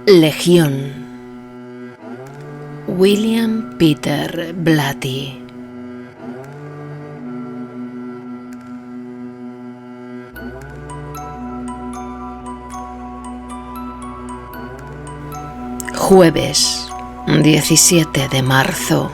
Legión. William Peter Blatty. Jueves, 17 de marzo.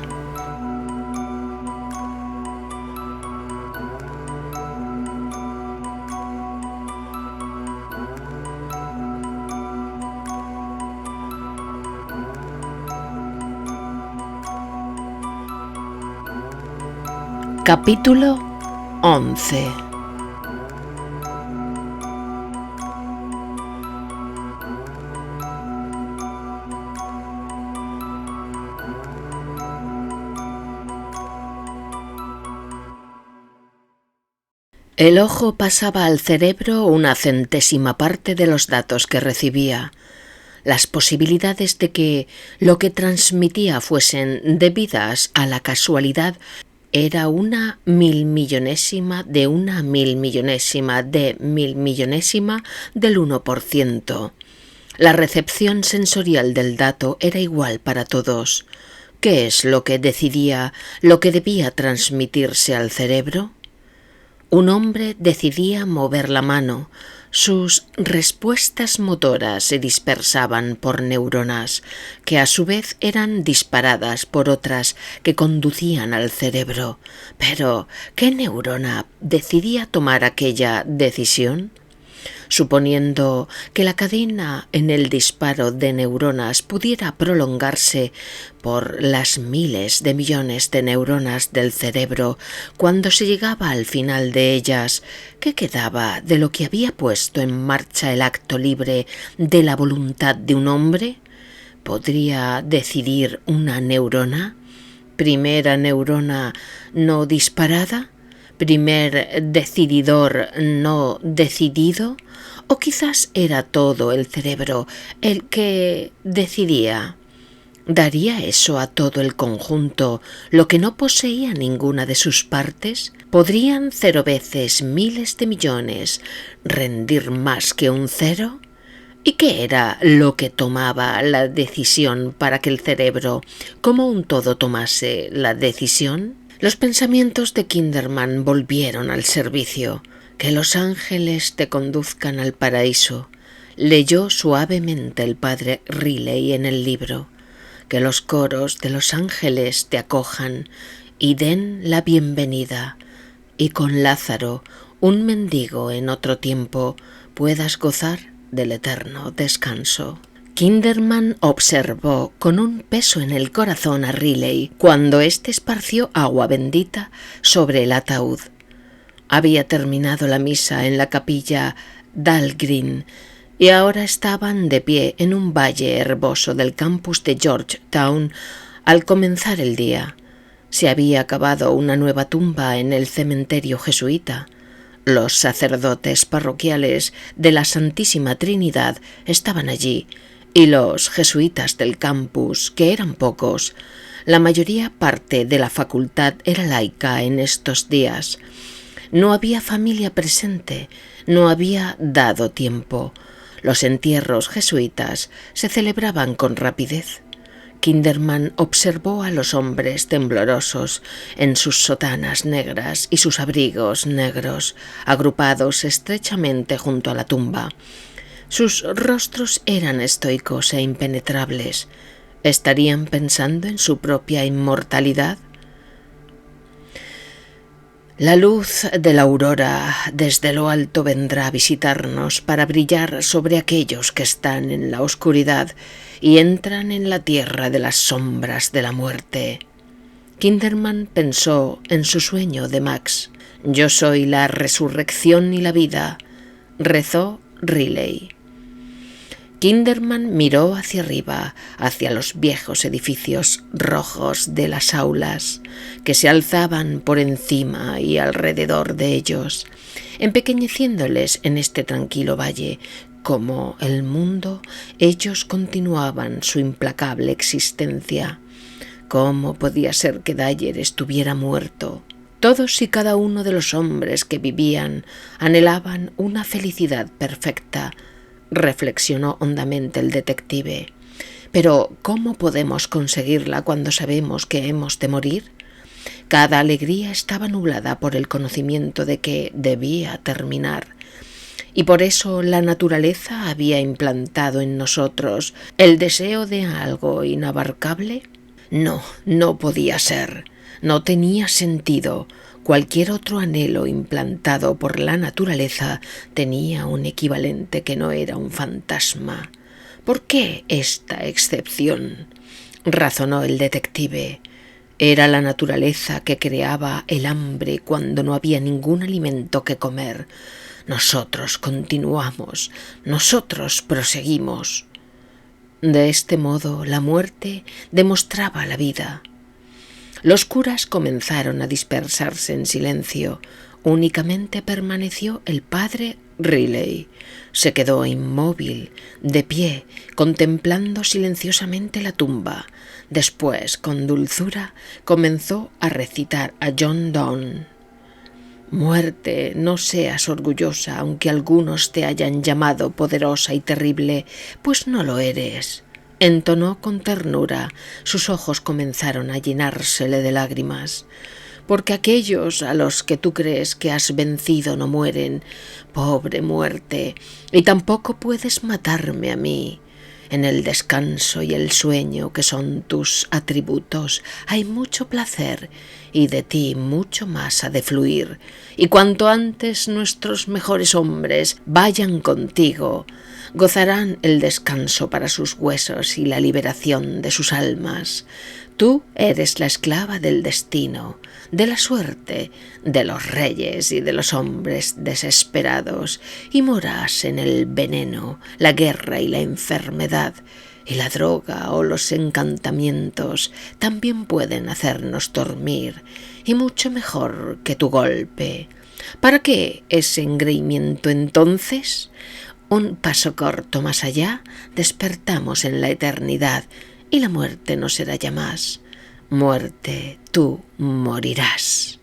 Capítulo 11. El ojo pasaba al cerebro una centésima parte de los datos que recibía. Las posibilidades de que lo que transmitía fuesen debidas a la casualidad era una milmillonésima de una milmillonésima de milmillonésima del 1%. La recepción sensorial del dato era igual para todos. ¿Qué es lo que decidía lo que debía transmitirse al cerebro? Un hombre decidía mover la mano. Sus respuestas motoras se dispersaban por neuronas, que a su vez eran disparadas por otras que conducían al cerebro. Pero, ¿qué neurona decidía tomar aquella decisión? Suponiendo que la cadena en el disparo de neuronas pudiera prolongarse por las miles de millones de neuronas del cerebro, cuando se llegaba al final de ellas, ¿qué quedaba de lo que había puesto en marcha el acto libre de la voluntad de un hombre? ¿Podría decidir una neurona? ¿Primera neurona no disparada? ¿Primer decididor no decidido? ¿O quizás era todo el cerebro el que decidía? ¿Daría eso a todo el conjunto lo que no poseía ninguna de sus partes? ¿Podrían 0 veces miles de millones rendir más que un cero? ¿Y qué era lo que tomaba la decisión para que el cerebro como un todo tomase la decisión? Los pensamientos de Kinderman volvieron al servicio. «Que los ángeles te conduzcan al paraíso», leyó suavemente el padre Riley en el libro. «Que los coros de los ángeles te acojan y den la bienvenida, y con Lázaro, un mendigo en otro tiempo, puedas gozar del eterno descanso». Kinderman observó con un peso en el corazón a Riley cuando éste esparció agua bendita sobre el ataúd. Había terminado la misa en la capilla Dahlgren y ahora estaban de pie en un valle herboso del campus de Georgetown al comenzar el día. Se había cavado una nueva tumba en el cementerio jesuita. Los sacerdotes parroquiales de la Santísima Trinidad estaban allí, y los jesuitas del campus, que eran pocos. La mayoría parte de la facultad era laica en estos días. No había familia presente, no había dado tiempo. Los entierros jesuitas se celebraban con rapidez. Kinderman observó a los hombres temblorosos en sus sotanas negras y sus abrigos negros, agrupados estrechamente junto a la tumba. Sus rostros eran estoicos e impenetrables. ¿Estarían pensando en su propia inmortalidad? La luz de la aurora desde lo alto vendrá a visitarnos para brillar sobre aquellos que están en la oscuridad y entran en la tierra de las sombras de la muerte. Kinderman pensó en su sueño de Max. «Yo soy la resurrección y la vida», rezó Riley. Kinderman miró hacia arriba, hacia los viejos edificios rojos de las aulas, que se alzaban por encima y alrededor de ellos, empequeñeciéndoles en este tranquilo valle. Como el mundo, ellos continuaban su implacable existencia. ¿Cómo podía ser que Dyer estuviera muerto? Todos y cada uno de los hombres que vivían anhelaban una felicidad perfecta, reflexionó hondamente el detective. Pero ¿cómo podemos conseguirla cuando sabemos que hemos de morir? Cada alegría estaba nublada por el conocimiento de que debía terminar. Y por eso la naturaleza había implantado en nosotros el deseo de algo inabarcable. No, no podía ser. No tenía sentido. Cualquier otro anhelo implantado por la naturaleza tenía un equivalente que no era un fantasma. ¿Por qué esta excepción? Razonó el detective. Era la naturaleza que creaba el hambre cuando no había ningún alimento que comer. Nosotros continuamos, nosotros proseguimos. De este modo, la muerte demostraba la vida. Los curas comenzaron a dispersarse en silencio. Únicamente permaneció el padre Riley. Se quedó inmóvil, de pie, contemplando silenciosamente la tumba. Después, con dulzura, comenzó a recitar a John Donne. Muerte, no seas orgullosa, aunque algunos te hayan llamado poderosa y terrible, pues no lo eres. Entonó con ternura. Sus ojos comenzaron a llenársele de lágrimas. Porque aquellos a los que tú crees que has vencido no mueren. Pobre muerte, y tampoco puedes matarme a mí. En el descanso y el sueño, que son tus atributos, hay mucho placer, y de ti mucho más ha de fluir. Y cuanto antes nuestros mejores hombres vayan contigo, gozarán el descanso para sus huesos y la liberación de sus almas. Tú eres la esclava del destino, de la suerte, de los reyes y de los hombres desesperados, y moras en el veneno, la guerra y la enfermedad, y la droga o los encantamientos también pueden hacernos dormir, y mucho mejor que tu golpe. ¿Para qué ese engreimiento entonces? Un paso corto más allá, despertamos en la eternidad, y la muerte no será ya más. Muerte, tú morirás.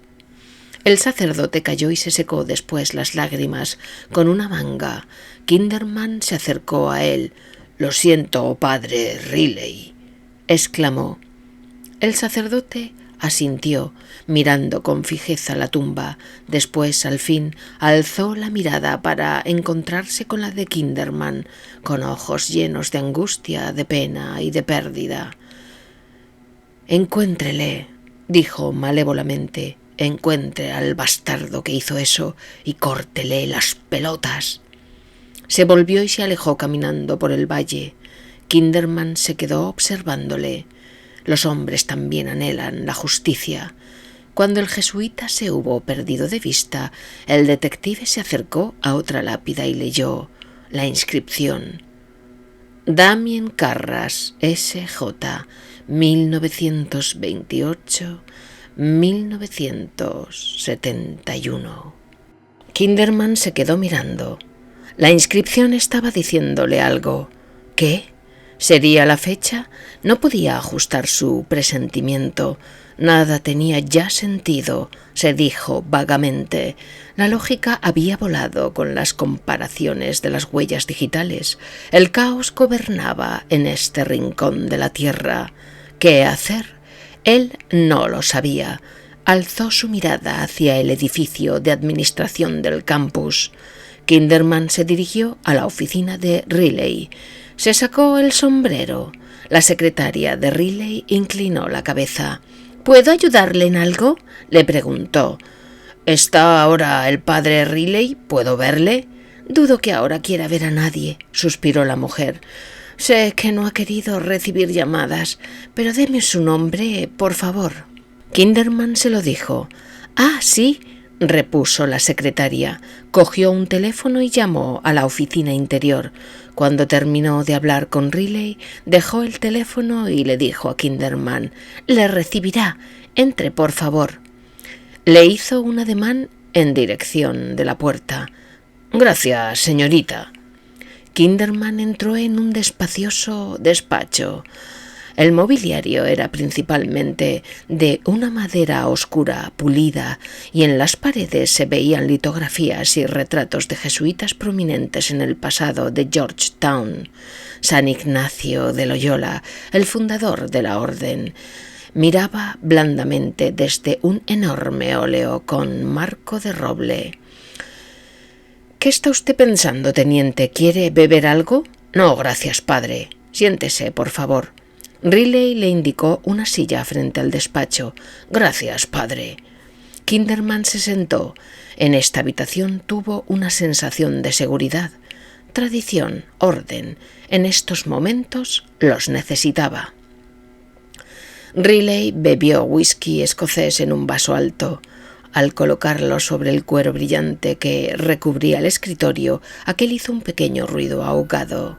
El sacerdote calló y se secó después las lágrimas con una manga. Kinderman se acercó a él. «Lo siento, padre Riley», exclamó. El sacerdote asintió, mirando con fijeza la tumba. Después, al fin, alzó la mirada para encontrarse con la de Kinderman, con ojos llenos de angustia, de pena y de pérdida. «Encuéntrele», dijo malévolamente, «encuentre al bastardo que hizo eso y córtele las pelotas». Se volvió y se alejó caminando por el valle. Kinderman se quedó observándole. Los hombres también anhelan la justicia. Cuando el jesuita se hubo perdido de vista, el detective se acercó a otra lápida y leyó la inscripción: Damien Carras, S.J., 1928-1971. Kinderman se quedó mirando. La inscripción estaba diciéndole algo. ¿Qué? ¿Sería la fecha? No podía ajustar su presentimiento. Nada tenía ya sentido, se dijo vagamente. La lógica había volado con las comparaciones de las huellas digitales. El caos gobernaba en este rincón de la tierra. ¿Qué hacer? Él no lo sabía. Alzó su mirada hacia el edificio de administración del campus. Kinderman se dirigió a la oficina de Riley. Se sacó el sombrero. La secretaria de Riley inclinó la cabeza. «¿Puedo ayudarle en algo?», le preguntó. «¿Está ahora el padre Riley? ¿Puedo verle?» «Dudo que ahora quiera ver a nadie», suspiró la mujer. «Sé que no ha querido recibir llamadas, pero deme su nombre, por favor». Kinderman se lo dijo. «Ah, sí», repuso la secretaria. Cogió un teléfono y llamó a la oficina interior. Cuando terminó de hablar con Riley, dejó el teléfono y le dijo a Kinderman: «Le recibirá. Entre, por favor». Le hizo un ademán en dirección de la puerta. «Gracias, señorita». Kinderman entró en un despacioso despacho. El mobiliario era principalmente de una madera oscura, pulida, y en las paredes se veían litografías y retratos de jesuitas prominentes en el pasado de Georgetown. San Ignacio de Loyola, el fundador de la orden, miraba blandamente desde un enorme óleo con marco de roble. «¿Qué está usted pensando, teniente? ¿Quiere beber algo?» «No, gracias, padre. Siéntese, por favor». Riley le indicó una silla frente al despacho. «Gracias, padre». Kinderman se sentó. En esta habitación tuvo una sensación de seguridad. Tradición, orden. En estos momentos los necesitaba. Riley bebió whisky escocés en un vaso alto. Al colocarlo sobre el cuero brillante que recubría el escritorio, aquel hizo un pequeño ruido ahogado.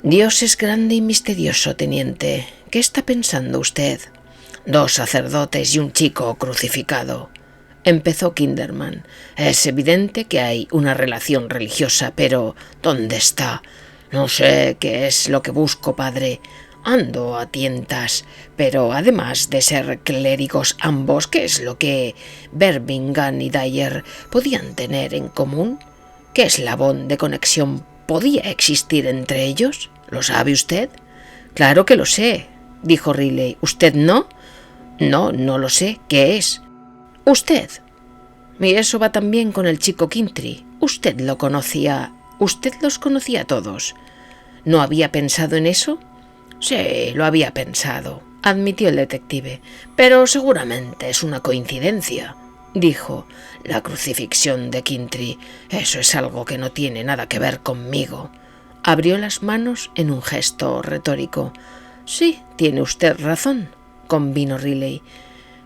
«Dios es grande y misterioso, teniente. ¿Qué está pensando usted?» «2 sacerdotes y un chico crucificado», empezó Kinderman. «Es evidente que hay una relación religiosa, pero ¿dónde está? No sé qué es lo que busco, padre. Ando a tientas, pero además de ser clérigos ambos, ¿qué es lo que Birmingham y Dyer podían tener en común? ¿Qué eslabón de conexión podía existir entre ellos? ¿Lo sabe usted?» «Claro que lo sé», dijo Riley. «¿Usted no?» «No, no lo sé. ¿Qué es?» «Usted. Y eso va también con el chico Kintry. Usted lo conocía. Usted los conocía a todos. ¿No había pensado en eso?» «Sí, lo había pensado», admitió el detective. «Pero seguramente es una coincidencia», dijo. «La crucifixión de Kintry, eso es algo que no tiene nada que ver conmigo». Abrió las manos en un gesto retórico. «Sí, tiene usted razón», convino Riley.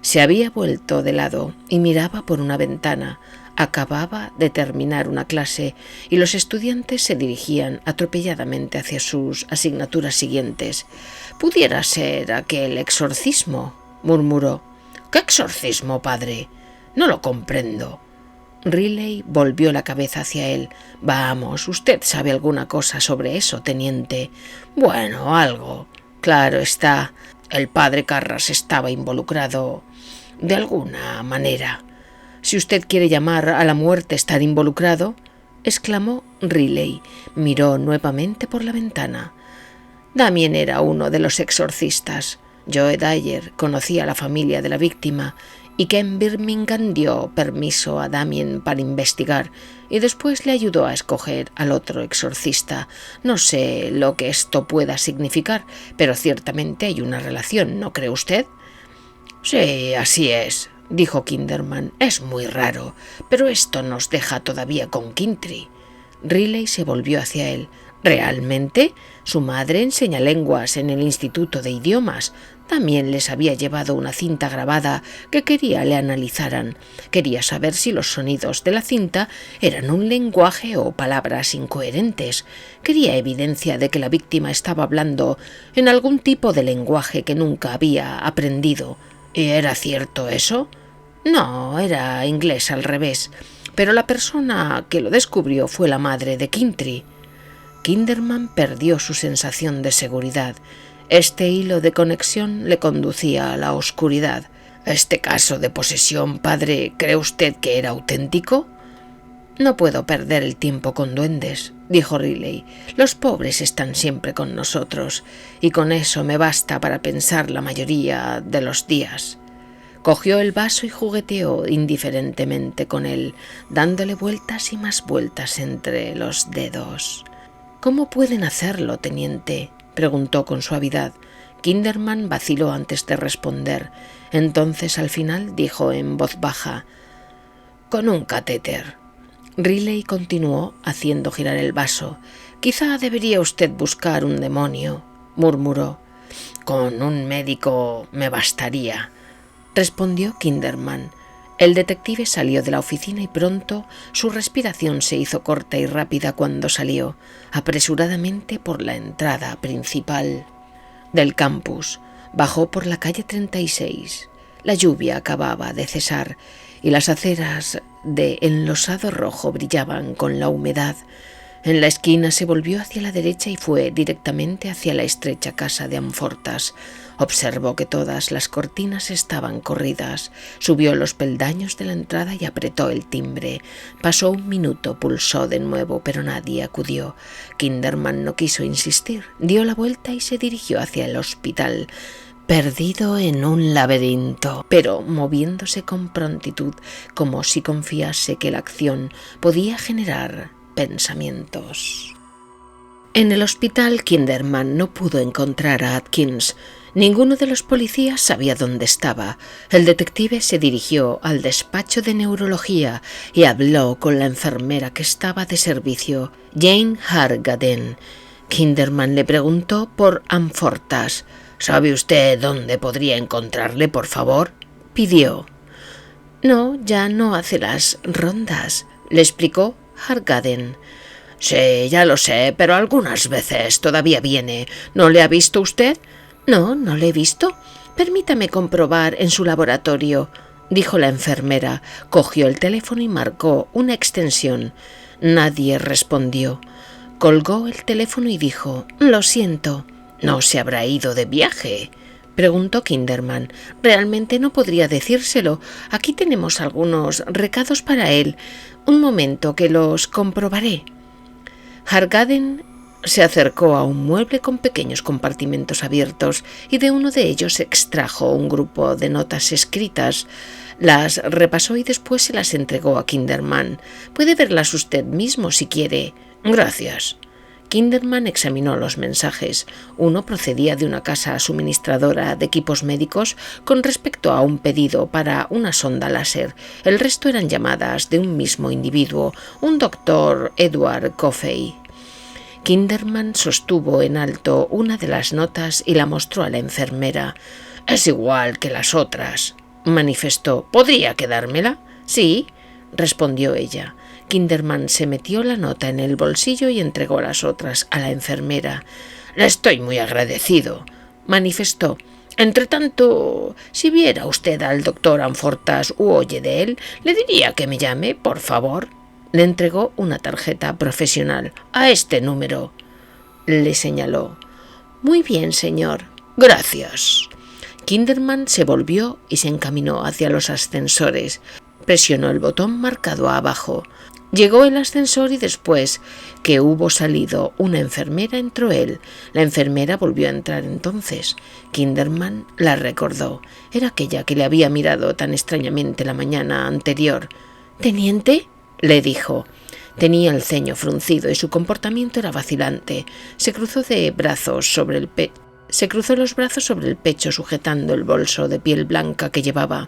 Se había vuelto de lado y miraba por una ventana. Acababa de terminar una clase y los estudiantes se dirigían atropelladamente hacia sus asignaturas siguientes. «Pudiera ser aquel exorcismo», murmuró. «¿Qué exorcismo, padre? No lo comprendo». Riley volvió la cabeza hacia él. «Vamos, usted sabe alguna cosa sobre eso, teniente». «Bueno, algo. Claro está. El padre Carras estaba involucrado de alguna manera». «Si usted quiere llamar a la muerte estar involucrado», exclamó Riley. Miró nuevamente por la ventana. Damien era uno de los exorcistas. Joe Dyer conocía a la familia de la víctima y Ken Birmingham dio permiso a Damien para investigar y después le ayudó a escoger al otro exorcista. No sé lo que esto pueda significar, pero ciertamente hay una relación, ¿no cree usted?» «Sí, así es», dijo Kinderman. «Es muy raro, pero esto nos deja todavía con Kintry». Riley se volvió hacia él. «¿Realmente? Su madre enseña lenguas en el Instituto de Idiomas. También les había llevado una cinta grabada que quería le analizaran. Quería saber si los sonidos de la cinta eran un lenguaje o palabras incoherentes. Quería evidencia de que la víctima estaba hablando en algún tipo de lenguaje que nunca había aprendido. ¿Y era cierto eso?» «No, era inglés al revés, pero la persona que lo descubrió fue la madre de Kintry». Kinderman perdió su sensación de seguridad. Este hilo de conexión le conducía a la oscuridad. «¿Este caso de posesión, padre, cree usted que era auténtico?» «No puedo perder el tiempo con duendes», dijo Riley. «Los pobres están siempre con nosotros, y con eso me basta para pensar la mayoría de los días». Cogió el vaso y jugueteó indiferentemente con él, dándole vueltas y más vueltas entre los dedos. «¿Cómo pueden hacerlo, teniente?», preguntó con suavidad. Kinderman vaciló antes de responder. Entonces, al final, dijo en voz baja: «Con un catéter». Riley continuó haciendo girar el vaso. «Quizá debería usted buscar un demonio», murmuró. «Con un médico me bastaría», respondió Kinderman. El detective salió de la oficina y pronto su respiración se hizo corta y rápida cuando salió apresuradamente por la entrada principal del campus. Bajó por la calle 36. La lluvia acababa de cesar y las aceras de enlosado rojo brillaban con la humedad. En la esquina se volvió hacia la derecha y fue directamente hacia la estrecha casa de Amfortas. Observó que todas las cortinas estaban corridas. Subió los peldaños de la entrada y apretó el timbre. Pasó un minuto, pulsó de nuevo, pero nadie acudió. Kinderman no quiso insistir. Dio la vuelta y se dirigió hacia el hospital, perdido en un laberinto, pero moviéndose con prontitud, como si confiase que la acción podía generar pensamientos. En el hospital, Kinderman no pudo encontrar a Atkins. Ninguno de los policías sabía dónde estaba. El detective se dirigió al despacho de neurología y habló con la enfermera que estaba de servicio, Jane Hargaden. Kinderman le preguntó por Amfortas. «¿Sabe usted dónde podría encontrarle, por favor?», pidió. «No, ya no hace las rondas», le explicó Hargaden. «Sí, ya lo sé, pero algunas veces todavía viene. ¿No le ha visto usted?» «No, no le he visto. Permítame comprobar en su laboratorio», dijo la enfermera. Cogió el teléfono y marcó una extensión. Nadie respondió. Colgó el teléfono y dijo: «Lo siento». «¿No se habrá ido de viaje?», preguntó Kinderman. «Realmente no podría decírselo. Aquí tenemos algunos recados para él. Un momento que los comprobaré». Hargaden se acercó a un mueble con pequeños compartimentos abiertos y de uno de ellos extrajo un grupo de notas escritas. Las repasó y después se las entregó a Kinderman. «Puede verlas usted mismo si quiere». «Gracias». Kinderman examinó los mensajes. Uno procedía de una casa suministradora de equipos médicos con respecto a un pedido para una sonda láser. El resto eran llamadas de un mismo individuo, un doctor Edward Coffey. Kinderman sostuvo en alto una de las notas y la mostró a la enfermera. «Es igual que las otras», manifestó. «¿Podría quedármela?» «Sí», respondió ella. Kinderman se metió la nota en el bolsillo y entregó las otras a la enfermera. «Le estoy muy agradecido», manifestó. «Entretanto, si viera usted al doctor Amfortas u oye de él, le diría que me llame, por favor». Le entregó una tarjeta profesional. «A este número», le señaló. «Muy bien, señor». «Gracias». Kinderman se volvió y se encaminó hacia los ascensores. Presionó el botón marcado abajo. Llegó el ascensor y después que hubo salido una enfermera entró él. La enfermera volvió a entrar entonces. Kinderman la recordó. Era aquella que le había mirado tan extrañamente la mañana anterior. «¿Teniente?», le dijo. Tenía el ceño fruncido y su comportamiento era vacilante. Se cruzó los brazos sobre el pecho sujetando el bolso de piel blanca que llevaba.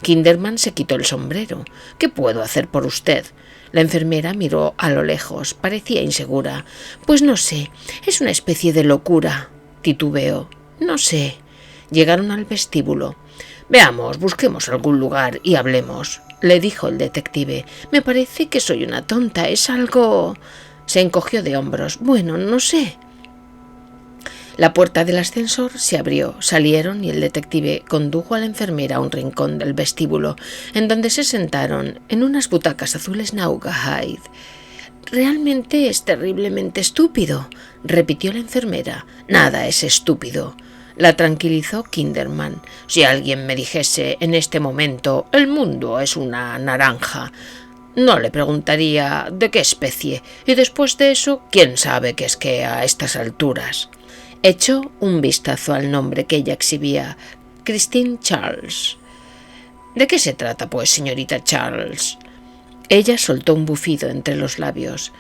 Kinderman se quitó el sombrero. «¿Qué puedo hacer por usted?». La enfermera miró a lo lejos. Parecía insegura. «Pues no sé. Es una especie de locura», titubeó. «No sé». Llegaron al vestíbulo. «Veamos, busquemos algún lugar y hablemos», le dijo el detective. «Me parece que soy una tonta. Es algo...». Se encogió de hombros. «Bueno, no sé». La puerta del ascensor se abrió, salieron y el detective condujo a la enfermera a un rincón del vestíbulo, en donde se sentaron en unas butacas azules Naugahyde. «Realmente es terriblemente estúpido», repitió la enfermera. «Nada es estúpido», la tranquilizó Kinderman. «Si alguien me dijese en este momento el mundo es una naranja, no le preguntaría de qué especie, y después de eso, ¿quién sabe qué es qué a estas alturas?». Echó un vistazo al nombre que ella exhibía, Christine Charles. «¿De qué se trata, pues, señorita Charles?». Ella soltó un bufido entre los labios.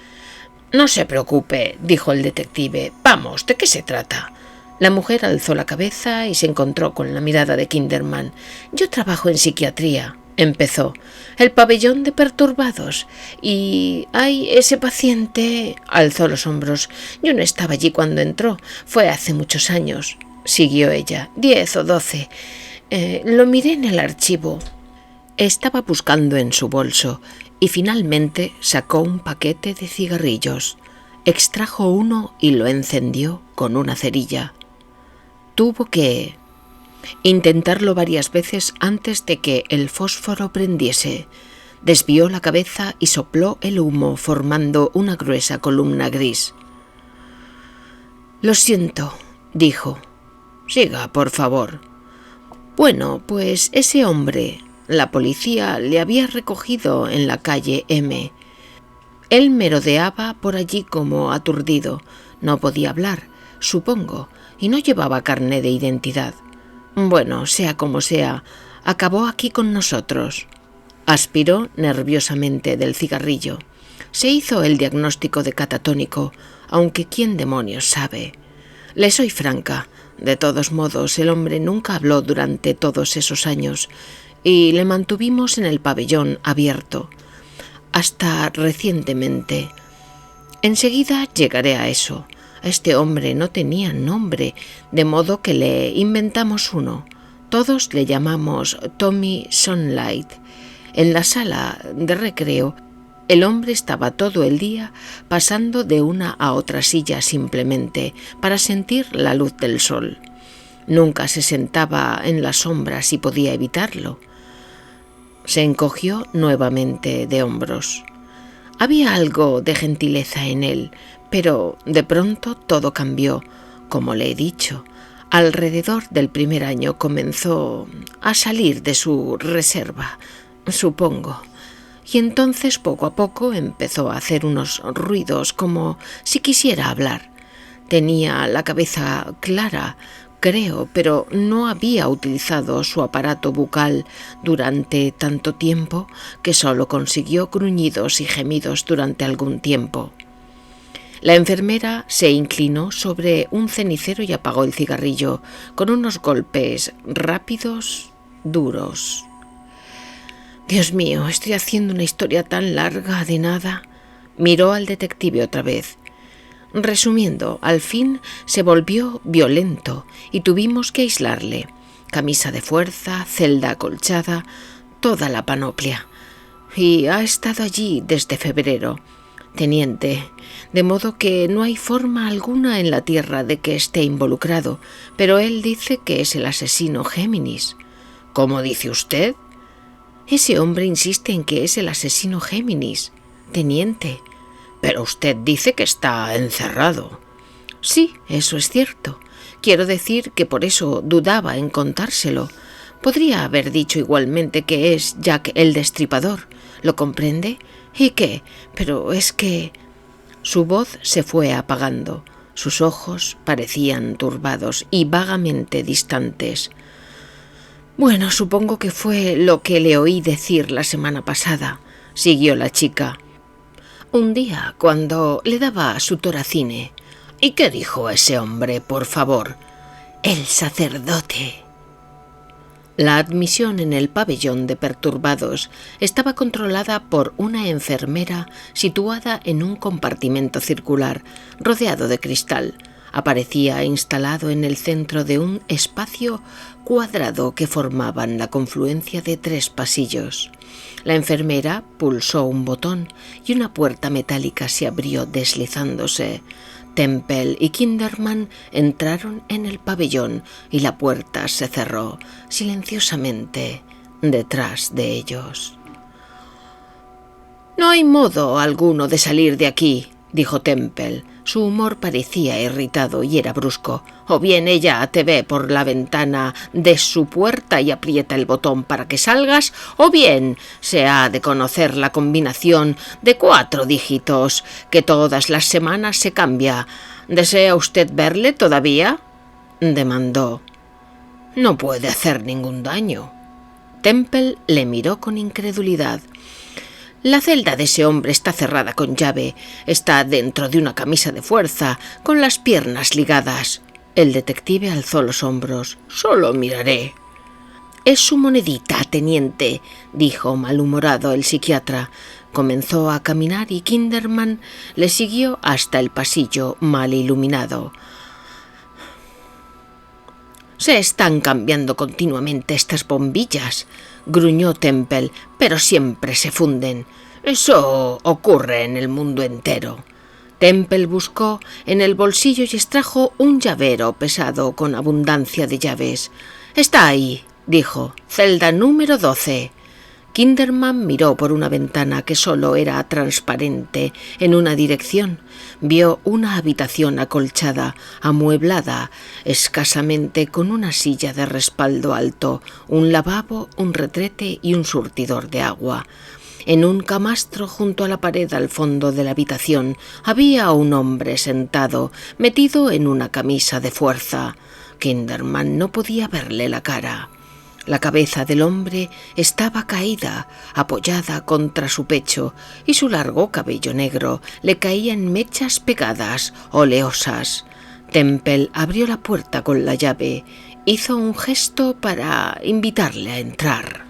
«No se preocupe», dijo el detective. «Vamos, ¿de qué se trata?». La mujer alzó la cabeza y se encontró con la mirada de Kinderman. «Yo trabajo en psiquiatría», empezó. «El pabellón de perturbados. Y... ¡ay, ese paciente!». Alzó los hombros. «Yo no estaba allí cuando entró. Fue hace muchos años», siguió ella. 10 o 12. Lo miré en el archivo». Estaba buscando en su bolso y finalmente sacó un paquete de cigarrillos. Extrajo uno y lo encendió con una cerilla. Tuvo que intentarlo varias veces antes de que el fósforo prendiese. Desvió la cabeza y sopló el humo formando una gruesa columna gris. «Lo siento», dijo. «Siga, por favor». «Bueno, pues ese hombre, la policía le había recogido en la calle M. Él merodeaba por allí como aturdido. No podía hablar, supongo, y no llevaba carné de identidad. Bueno, sea como sea, acabó aquí con nosotros». Aspiró nerviosamente del cigarrillo. Se hizo el diagnóstico de catatónico, aunque quién demonios sabe. Le soy franca. De todos modos, el hombre nunca habló durante todos esos años y le mantuvimos en el pabellón abierto. Hasta recientemente. Enseguida llegaré a eso. Este hombre no tenía nombre, de modo que le inventamos uno. Todos le llamamos Tommy Sunlight. En la sala de recreo, el hombre estaba todo el día pasando de una a otra silla simplemente para sentir la luz del sol. Nunca se sentaba en la sombra si podía evitarlo. Se encogió nuevamente de hombros. Había algo de gentileza en él, pero de pronto todo cambió, como le he dicho. Alrededor del primer año comenzó a salir de su reserva, supongo, y entonces poco a poco empezó a hacer unos ruidos como si quisiera hablar. Tenía la cabeza clara, creo, pero no había utilizado su aparato bucal durante tanto tiempo que solo consiguió gruñidos y gemidos durante algún tiempo. La enfermera se inclinó sobre un cenicero y apagó el cigarrillo con unos golpes rápidos, duros. «Dios mío, estoy haciendo una historia tan larga de nada». Miró al detective otra vez. Resumiendo, al fin se volvió violento y tuvimos que aislarle. Camisa de fuerza, celda acolchada, toda la panoplia. Y ha estado allí desde febrero. Teniente, de modo que no hay forma alguna en la tierra de que esté involucrado, pero él dice que es el asesino Géminis. ¿Cómo dice usted? Ese hombre insiste en que es el asesino Géminis, teniente. Pero usted dice que está encerrado. Sí, eso es cierto. Quiero decir que por eso dudaba en contárselo. Podría haber dicho igualmente que es Jack el Destripador. ¿Lo comprende? ¿Y qué? Pero es que... Su voz se fue apagando. Sus ojos parecían turbados y vagamente distantes. Bueno, supongo que fue lo que le oí decir la semana pasada, siguió la chica. Un día, cuando le daba su toracine. ¿Y qué dijo ese hombre, por favor? El sacerdote. La admisión en el pabellón de perturbados estaba controlada por una enfermera situada en un compartimento circular, rodeado de cristal. Aparecía instalado en el centro de un espacio cuadrado que formaban la confluencia de 3 pasillos. La enfermera pulsó un botón y una puerta metálica se abrió deslizándose. Temple y Kinderman entraron en el pabellón y la puerta se cerró silenciosamente detrás de ellos. «No hay modo alguno de salir de aquí», dijo Temple. Su humor parecía irritado y era brusco. «O bien ella te ve por la ventana de su puerta y aprieta el botón para que salgas, o bien se ha de conocer la combinación de 4 dígitos que todas las semanas se cambia. ¿Desea usted verle todavía?», demandó. «No puede hacer ningún daño». Temple le miró con incredulidad. «La celda de ese hombre está cerrada con llave. Está dentro de una camisa de fuerza, con las piernas ligadas». El detective alzó los hombros. «Solo miraré». «Es su monedita, teniente», dijo malhumorado el psiquiatra. Comenzó a caminar y Kinderman le siguió hasta el pasillo mal iluminado. «Se están cambiando continuamente estas bombillas», gruñó Temple, «pero siempre se funden. Eso ocurre en el mundo entero». Temple buscó en el bolsillo y extrajo un llavero pesado con abundancia de llaves. «Está ahí», dijo, «celda número 12». Kinderman miró por una ventana que solo era transparente en una dirección. Vio una habitación acolchada, amueblada escasamente, con una silla de respaldo alto, un lavabo, un retrete y un surtidor de agua. En un camastro junto a la pared al fondo de la habitación había un hombre sentado, metido en una camisa de fuerza. Kinderman no podía verle la cara. La cabeza del hombre estaba caída, apoyada contra su pecho, y su largo cabello negro le caía en mechas pegadas, oleosas. Temple abrió la puerta con la llave. Hizo un gesto para invitarle a entrar.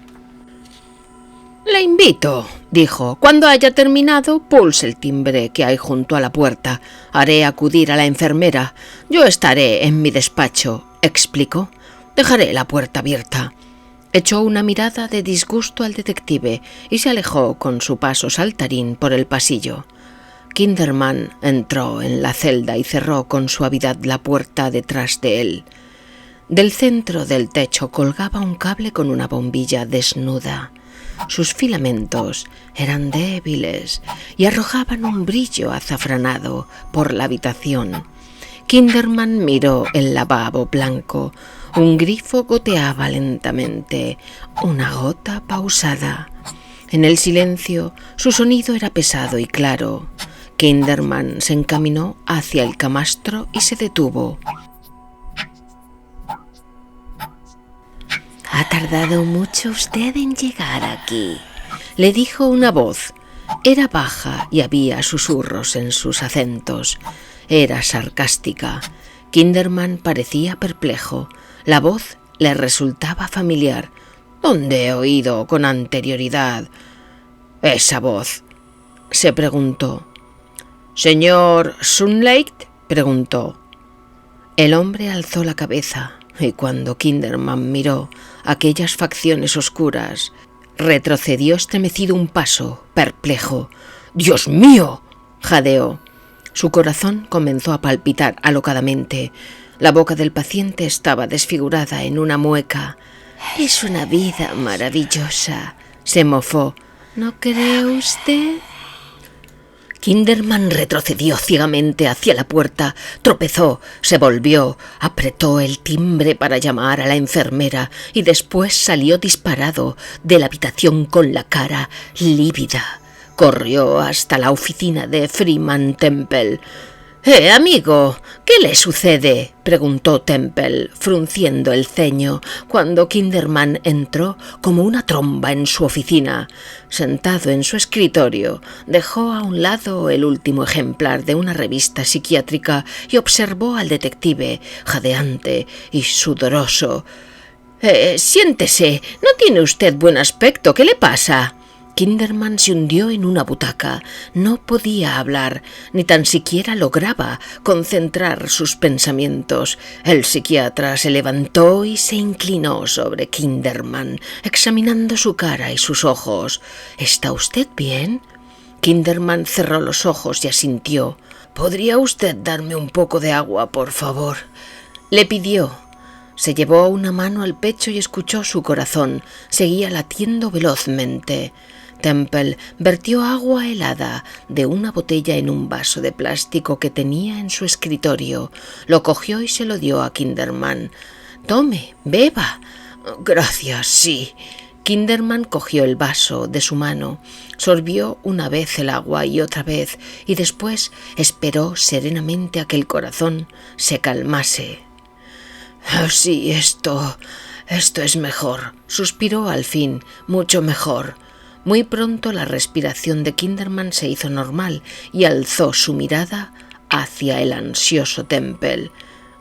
«Le invito», dijo. «Cuando haya terminado, pulse el timbre que hay junto a la puerta. Haré acudir a la enfermera. Yo estaré en mi despacho», explicó. «Dejaré la puerta abierta». Echó una mirada de disgusto al detective y se alejó con su paso saltarín por el pasillo. Kinderman entró en la celda y cerró con suavidad la puerta detrás de él. Del centro del techo colgaba un cable con una bombilla desnuda. Sus filamentos eran débiles y arrojaban un brillo azafranado por la habitación. Kinderman miró el lavabo blanco. Un grifo goteaba lentamente, una gota pausada. En el silencio, su sonido era pesado y claro. Kinderman se encaminó hacia el camastro y se detuvo. «Ha tardado mucho usted en llegar aquí», le dijo una voz. Era baja y había susurros en sus acentos. Era sarcástica. Kinderman parecía perplejo. La voz le resultaba familiar. «¿Dónde he oído con anterioridad esa voz?», se preguntó. «¿Señor Sunlight?», preguntó. El hombre alzó la cabeza y cuando Kinderman miró aquellas facciones oscuras, retrocedió estremecido un paso, perplejo. «¡Dios mío!», jadeó. Su corazón comenzó a palpitar alocadamente. La boca del paciente estaba desfigurada en una mueca. «Es una vida maravillosa», se mofó. «¿No cree usted?». Kinderman retrocedió ciegamente hacia la puerta, tropezó, se volvió, apretó el timbre para llamar a la enfermera y después salió disparado de la habitación con la cara lívida. Corrió hasta la oficina de Freeman Temple. Amigo, ¿qué le sucede?», preguntó Temple, frunciendo el ceño, cuando Kinderman entró como una tromba en su oficina. Sentado en su escritorio, dejó a un lado el último ejemplar de una revista psiquiátrica y observó al detective, jadeante y sudoroso. «Siéntese, no tiene usted buen aspecto, ¿qué le pasa?». Kinderman se hundió en una butaca. No podía hablar, ni tan siquiera lograba concentrar sus pensamientos. El psiquiatra se levantó y se inclinó sobre Kinderman, examinando su cara y sus ojos. «¿Está usted bien?». Kinderman cerró los ojos y asintió. «¿Podría usted darme un poco de agua, por favor?», le pidió. Se llevó una mano al pecho y escuchó su corazón. Seguía latiendo velozmente. Temple vertió agua helada de una botella en un vaso de plástico que tenía en su escritorio. Lo cogió y se lo dio a Kinderman. «Tome, beba». «Gracias, sí». Kinderman cogió el vaso de su mano, sorbió una vez el agua y otra vez, y después esperó serenamente a que el corazón se calmase. «Sí, esto es mejor», suspiró al fin, «mucho mejor». Muy pronto la respiración de Kinderman se hizo normal y alzó su mirada hacia el ansioso Temple.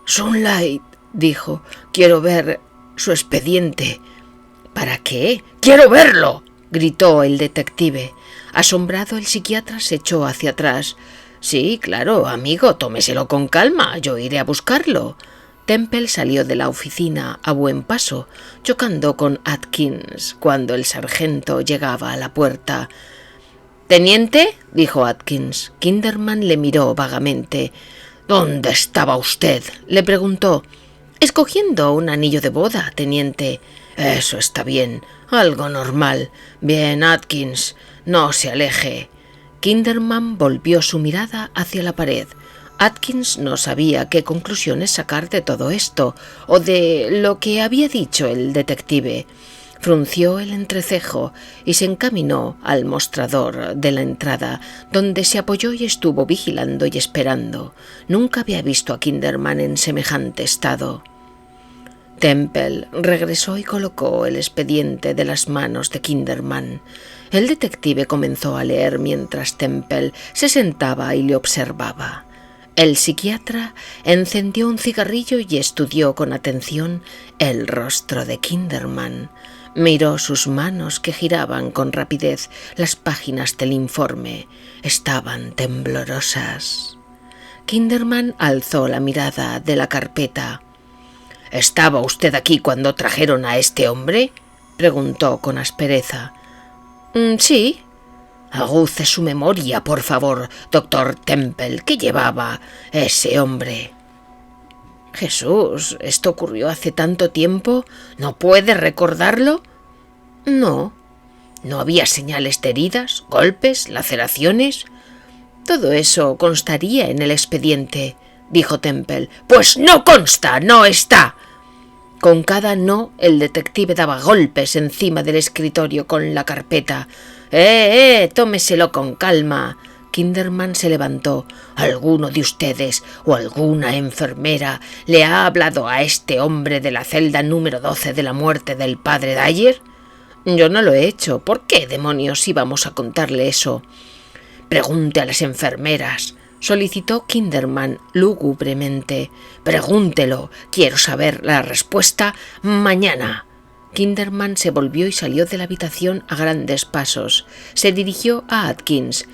«Sunlight», dijo, «quiero ver su expediente». «¿Para qué?». «¡Quiero verlo!», gritó el detective. Asombrado, el psiquiatra se echó hacia atrás. «Sí, claro, amigo, tómeselo con calma, yo iré a buscarlo». Temple salió de la oficina a buen paso, chocando con Atkins cuando el sargento llegaba a la puerta. «¿Teniente?», dijo Atkins. Kinderman le miró vagamente. «¿Dónde estaba usted?», le preguntó. «Escogiendo un anillo de boda, teniente». Eso está bien, algo normal. Bien, Atkins, no se aleje. Kinderman volvió su mirada hacia la pared. Atkins no sabía qué conclusiones sacar de todo esto, o de lo que había dicho el detective. Frunció el entrecejo y se encaminó al mostrador de la entrada, donde se apoyó y estuvo vigilando y esperando. Nunca había visto a Kinderman en semejante estado. Temple regresó y colocó el expediente de las manos de Kinderman. El detective comenzó a leer mientras Temple se sentaba y le observaba. El psiquiatra encendió un cigarrillo y estudió con atención el rostro de Kinderman. Miró sus manos que giraban con rapidez las páginas del informe. Estaban temblorosas. Kinderman alzó la mirada de la carpeta. ¿Estaba usted aquí cuando trajeron a este hombre?, preguntó con aspereza. Sí. Aguce su memoria, por favor, doctor Temple. ¿Qué llevaba ese hombre? Jesús, ¿esto ocurrió hace tanto tiempo? ¿No puede recordarlo? No. ¿No había señales de heridas, golpes, laceraciones? Todo eso constaría en el expediente, dijo Temple. Pues no consta, no está. Con cada no, el detective daba golpes encima del escritorio con la carpeta. Tómeselo con calma. Kinderman se levantó. ¿Alguno de ustedes o alguna enfermera le ha hablado a este hombre de la celda número 12 de la muerte del padre Dyer? Yo no lo he hecho. ¿Por qué demonios íbamos a contarle eso? Pregunte a las enfermeras, solicitó Kinderman lúgubremente. Pregúntelo. Quiero saber la respuesta mañana. Kinderman se volvió y salió de la habitación a grandes pasos. Se dirigió a Atkins.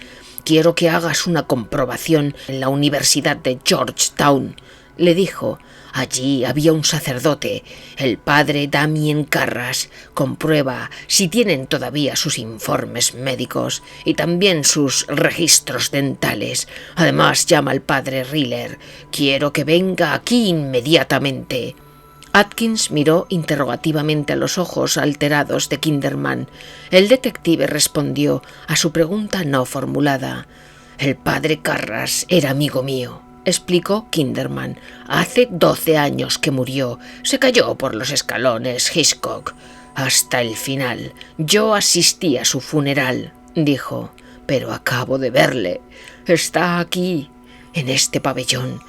Quiero que hagas una comprobación en la Universidad de Georgetown, le dijo. Allí había un sacerdote, el padre Damien Carras. Comprueba si tienen todavía sus informes médicos y también sus registros dentales. Además, llama al padre Riller. Quiero que venga aquí inmediatamente. Atkins miró interrogativamente a los ojos alterados de Kinderman. El detective respondió a su pregunta no formulada. El padre Carras era amigo mío, explicó Kinderman. Hace 12 años que murió. Se cayó por los escalones Hitchcock. Hasta el final. Yo asistí a su funeral, dijo. Pero acabo de verle. Está aquí, en este pabellón,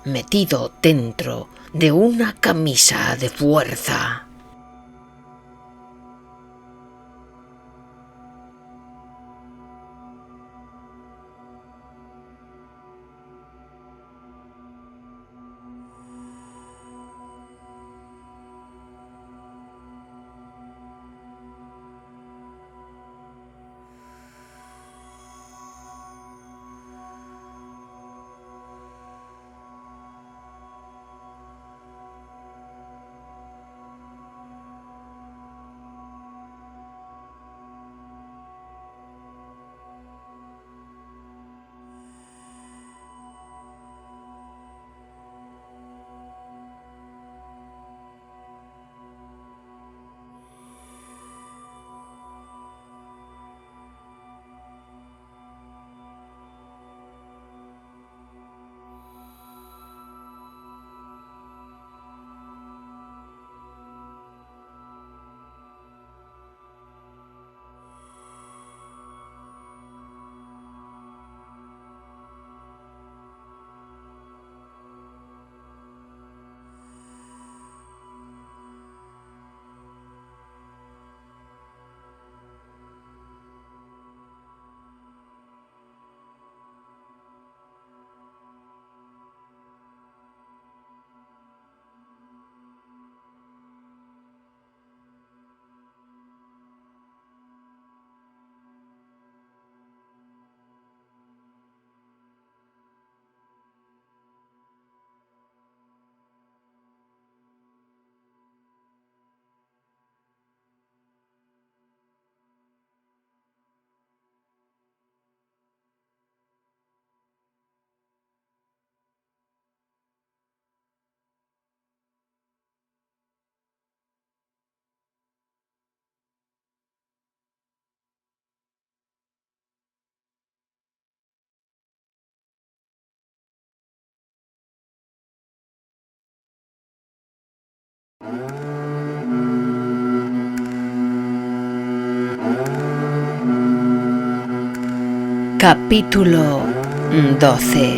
metido dentro de una camisa de fuerza. Capítulo 12.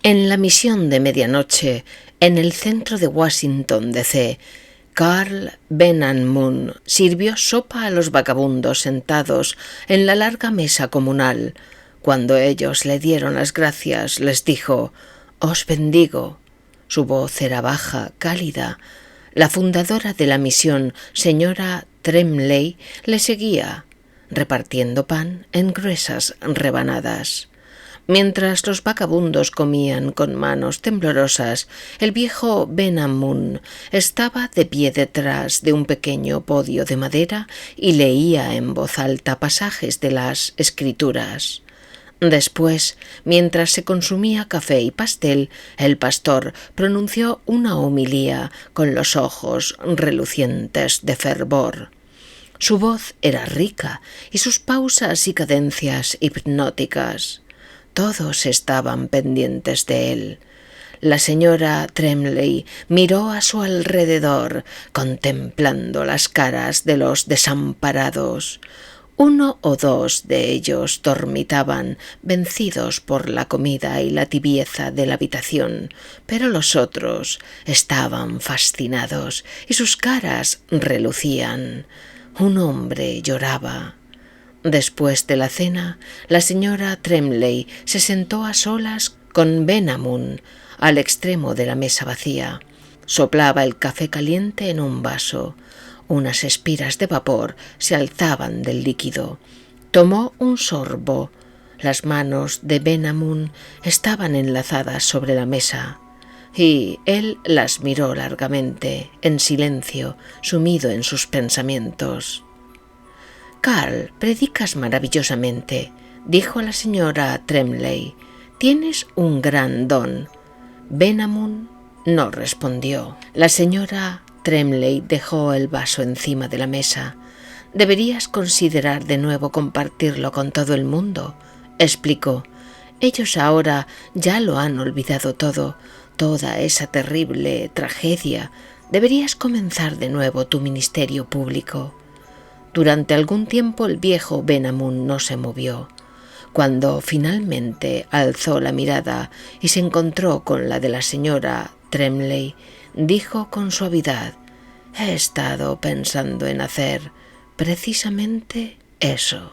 En la misión de medianoche, en el centro de Washington, D.C., Carl Ben-Moon sirvió sopa a los vagabundos sentados en la larga mesa comunal. Cuando ellos le dieron las gracias, les dijo: «Os bendigo». Su voz era baja, cálida. La fundadora de la misión, señora Tremley, le seguía, repartiendo pan en gruesas rebanadas. Mientras los vagabundos comían con manos temblorosas, el viejo Ben-Moon estaba de pie detrás de un pequeño podio de madera y leía en voz alta pasajes de las Escrituras. Después, mientras se consumía café y pastel, el pastor pronunció una homilía con los ojos relucientes de fervor. Su voz era rica y sus pausas y cadencias hipnóticas. Todos estaban pendientes de él. La señora Tremley miró a su alrededor, contemplando las caras de los desamparados. Uno o dos de ellos dormitaban, vencidos por la comida y la tibieza de la habitación, pero los otros estaban fascinados y sus caras relucían. Un hombre lloraba. Después de la cena, la señora Tremley se sentó a solas con Ben-Moon al extremo de la mesa vacía. Soplaba el café caliente en un vaso. Unas espiras de vapor se alzaban del líquido. Tomó un sorbo. Las manos de Ben-Moon estaban enlazadas sobre la mesa, y él las miró largamente, en silencio, sumido en sus pensamientos. «Carl, predicas maravillosamente», dijo la señora Tremley. «Tienes un gran don». Ben-Moon no respondió. La señora Tremley dejó el vaso encima de la mesa. «Deberías considerar de nuevo compartirlo con todo el mundo», explicó. «Ellos ahora ya lo han olvidado todo, toda esa terrible tragedia. Deberías comenzar de nuevo tu ministerio público». Durante algún tiempo el viejo Ben-Moon no se movió. Cuando finalmente alzó la mirada y se encontró con la de la señora Tremley, dijo con suavidad: «He estado pensando en hacer precisamente eso».